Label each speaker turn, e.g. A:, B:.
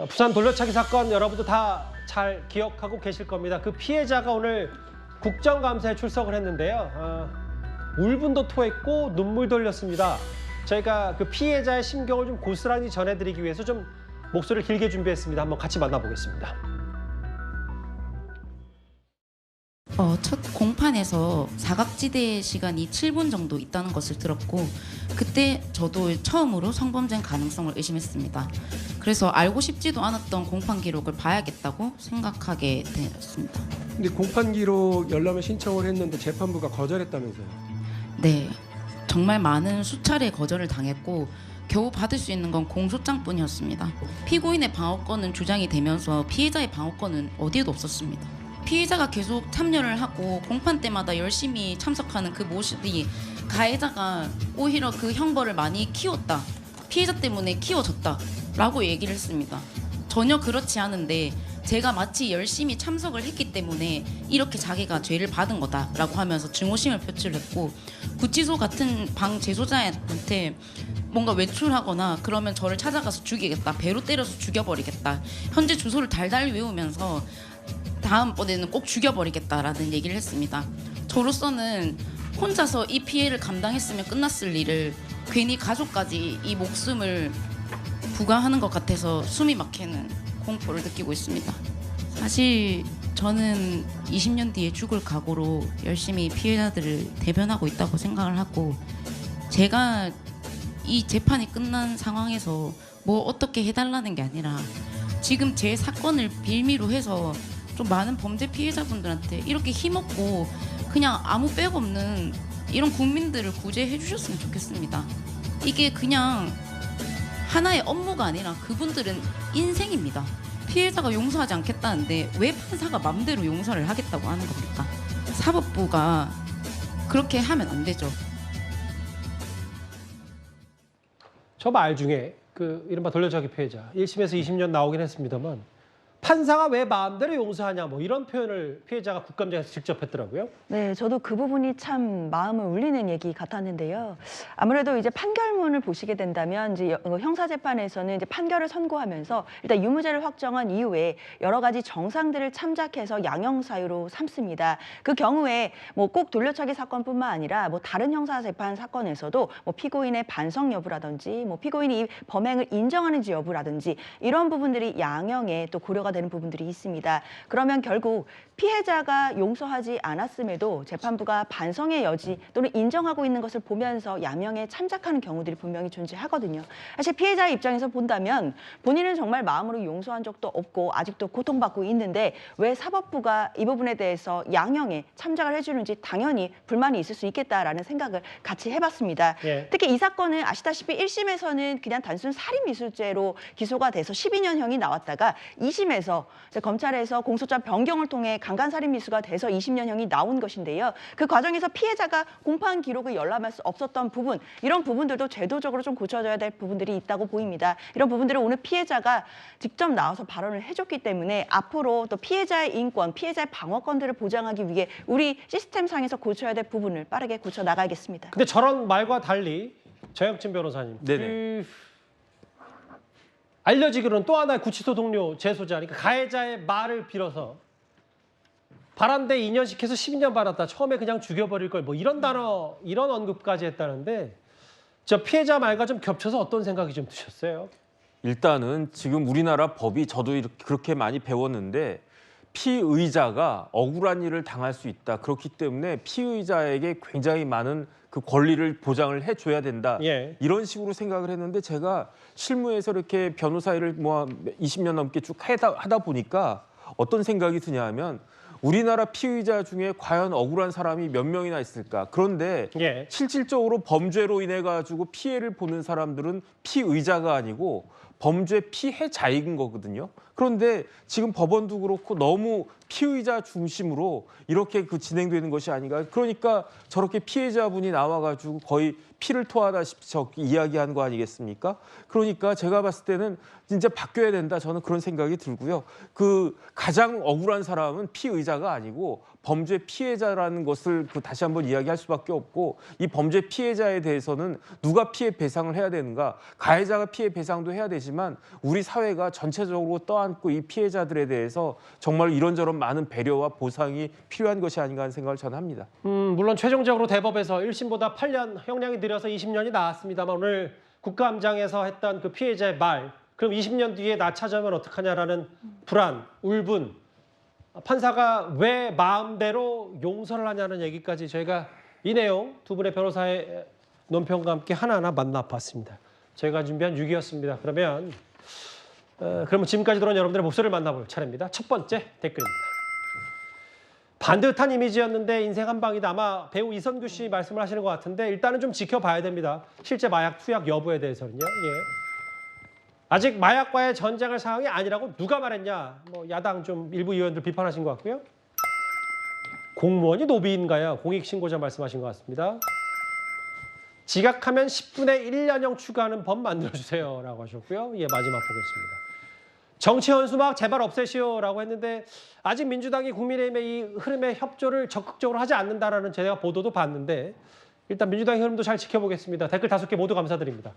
A: 부산 돌려차기 사건 여러분도 다 잘 기억하고 계실 겁니다. 그 피해자가 오늘 국정감사에 출석을 했는데요. 울분도 토했고 눈물도 흘렸습니다. 저희가 그 피해자의 심경을 좀 고스란히 전해드리기 위해서 좀 목소리를 길게 준비했습니다. 한번 같이 만나보겠습니다.
B: 첫 공판에서 사각지대 시간이 7분 정도 있다는 것을 들었고 그때 저도 처음으로 성범죄 가능성을 의심했습니다. 그래서 알고 싶지도 않았던 공판 기록을 봐야겠다고 생각하게 되었습니다.
C: 근데 공판 기록 열람을 신청을 했는데 재판부가 거절했다면서요?
B: 네, 정말 많은 수차례 거절을 당했고 겨우 받을 수 있는 건 공소장뿐이었습니다. 피고인의 방어권은 주장이 되면서 피해자의 방어권은 어디에도 없었습니다. 피해자가 계속 참여를 하고 공판 때마다 열심히 참석하는 그 모습이 가해자가 오히려 그 형벌을 많이 키웠다, 피해자 때문에 키워졌다 라고 얘기를 했습니다. 전혀 그렇지 않은데 제가 마치 열심히 참석을 했기 때문에 이렇게 자기가 죄를 받은 거다라고 하면서 증오심을 표출했고 구치소 같은 방 재소자한테 뭔가 외출하거나 그러면 저를 찾아가서 죽이겠다, 배로 때려서 죽여버리겠다, 현재 주소를 달달 외우면서 다음번에는 꼭 죽여버리겠다라는 얘기를 했습니다. 저로서는 혼자서 이 피해를 감당했으면 끝났을 일을 괜히 가족까지 이 목숨을 부과하는 것 같아서 숨이 막히는 공포를 느끼고 있습니다. 사실 저는 20년 뒤에 죽을 각오로 열심히 피해자들을 대변하고 있다고 생각을 하고 제가 이 재판이 끝난 상황에서 뭐 어떻게 해달라는 게 아니라 지금 제 사건을 빌미로 해서 좀 많은 범죄 피해자분들한테 이렇게 힘없고 그냥 아무 백 없는 이런 국민들을 구제해 주셨으면 좋겠습니다. 이게 그냥 하나의 업무가 아니라 그분들은 인생입니다. 피해자가 용서하지 않겠다는데 왜 판사가 맘대로 용서를 하겠다고 하는 겁니까? 사법부가 그렇게 하면 안 되죠.
A: 저 말 중에 그 이른바 돌려차기 피해자 1심에서 20년 나오긴 했습니다만 판사가 왜 마음대로 용서하냐 뭐 이런 표현을 피해자가 국감장에서 직접 했더라고요.
D: 네, 저도 그 부분이 참 마음을 울리는 얘기 같았는데요. 아무래도 이제 판결문을 보시게 된다면 이제 형사재판에서는 이제 판결을 선고하면서 일단 유무죄를 확정한 이후에 여러 가지 정상들을 참작해서 양형사유로 삼습니다. 그 경우에 뭐 꼭 돌려차기 사건뿐만 아니라 뭐 다른 형사재판 사건에서도 뭐 피고인의 반성 여부라든지 뭐 피고인이 이 범행을 인정하는지 여부라든지 이런 부분들이 양형에 또 고려가 되는 부분들이 있습니다. 그러면 결국 피해자가 용서하지 않았음에도 재판부가 반성의 여지 또는 인정하고 있는 것을 보면서 양형에 참작하는 경우들이 분명히 존재하거든요. 사실 피해자의 입장에서 본다면 본인은 정말 마음으로 용서한 적도 없고 아직도 고통받고 있는데 왜 사법부가 이 부분에 대해서 양형에 참작을 해주는지 당연히 불만이 있을 수 있겠다라는 생각을 같이 해봤습니다.
A: 예.
D: 특히 이 사건은 아시다시피 1심에서는 그냥 단순 살인미수죄로 기소가 돼서 12년형이 나왔다가 2심에서 검찰에서 공소장 변경을 통해 강간살인미수가 돼서 20년형이 나온 것인데요. 그 과정에서 피해자가 공판 기록을 열람할 수 없었던 부분, 이런 부분들도 제도적으로 좀 고쳐져야 될 부분들이 있다고 보입니다. 이런 부분들을 오늘 피해자가 직접 나와서 발언을 해줬기 때문에 앞으로 또 피해자의 인권, 피해자의 방어권들을 보장하기 위해 우리 시스템상에서 고쳐야 될 부분을 빠르게 고쳐 나가야겠습니다.
A: 근데 저런 말과 달리 정혁진 변호사님,
E: 네네.
A: 알려지기로는 또 하나의 구치소 동료 재소자, 그러니까 가해자의 말을 빌어서 발한대 2년씩 해서 12년 받았다. 처음에 그냥 죽여버릴 걸 뭐 이런 단어, 이런 언급까지 했다는데 저 피해자 말과 좀 겹쳐서 어떤 생각이 좀 드셨어요?
E: 일단은 지금 우리나라 법이 저도 그렇게 많이 배웠는데 피의자가 억울한 일을 당할 수 있다. 그렇기 때문에 피의자에게 굉장히 많은 그 권리를 보장을 해줘야 된다.
A: 예.
E: 이런 식으로 생각을 했는데 제가 실무에서 이렇게 변호사 일을 뭐 20년 넘게 쭉 하다 보니까 어떤 생각이 드냐 하면 우리나라 피의자 중에 과연 억울한 사람이 몇 명이나 있을까? 그런데
A: 예.
E: 실질적으로 범죄로 인해 가지고 피해를 보는 사람들은 피의자가 아니고 범죄 피해자인 거거든요. 그런데 지금 법원도 그렇고 너무 피의자 중심으로 이렇게 그 진행되는 것이 아닌가. 그러니까 저렇게 피해자분이 나와가지고 거의 피를 토하다시피 저렇게 이야기하는 거 아니겠습니까? 그러니까 제가 봤을 때는 진짜 바뀌어야 된다. 저는 그런 생각이 들고요. 그 가장 억울한 사람은 피의자가 아니고 범죄 피해자라는 것을 다시 한번 이야기할 수밖에 없고, 이 범죄 피해자에 대해서는 누가 피해 배상을 해야 되는가. 가해자가 피해 배상도 해야 되지만 우리 사회가 전체적으로 떠안고 이 피해자들에 대해서 정말 이런저런 많은 배려와 보상이 필요한 것이 아닌가 하는 생각을 저는 합니다.
A: 물론 최종적으로 대법에서 1심보다 8년 형량이 늘어서 20년이 나왔습니다만 오늘 국감장에서 했던 그 피해자의 말, 그럼 20년 뒤에 나 찾아오면 어떡하냐라는 불안, 울분, 판사가 왜 마음대로 용서를 하냐는 얘기까지 저희가 이 내용 두 분의 변호사의 논평과 함께 하나하나 만나봤습니다. 저희가 준비한 6위였습니다. 그러면 지금까지 들어온 여러분들의 목소리를 만나볼 차례입니다. 첫 번째 댓글입니다. 반듯한 이미지였는데 인생 한 방이다. 아마 배우 이선규 씨 말씀을 하시는 것 같은데 일단은 좀 지켜봐야 됩니다. 실제 마약 투약 여부에 대해서는요. 예. 아직 마약과의 전쟁할 상황이 아니라고 누가 말했냐. 뭐 야당 좀 일부 의원들 비판하신 것 같고요. 공무원이 노비인가요? 공익신고자 말씀하신 것 같습니다. 지각하면 10분의 1년형 추가하는 법 만들어주세요라고 하셨고요. 예, 마지막 보겠습니다. 정치 현수막 제발 없애시오라고 했는데 아직 민주당이 국민의힘의 이 흐름에 협조를 적극적으로 하지 않는다라는 제가 보도도 봤는데 일단 민주당의 흐름도 잘 지켜보겠습니다. 댓글 5개 모두 감사드립니다.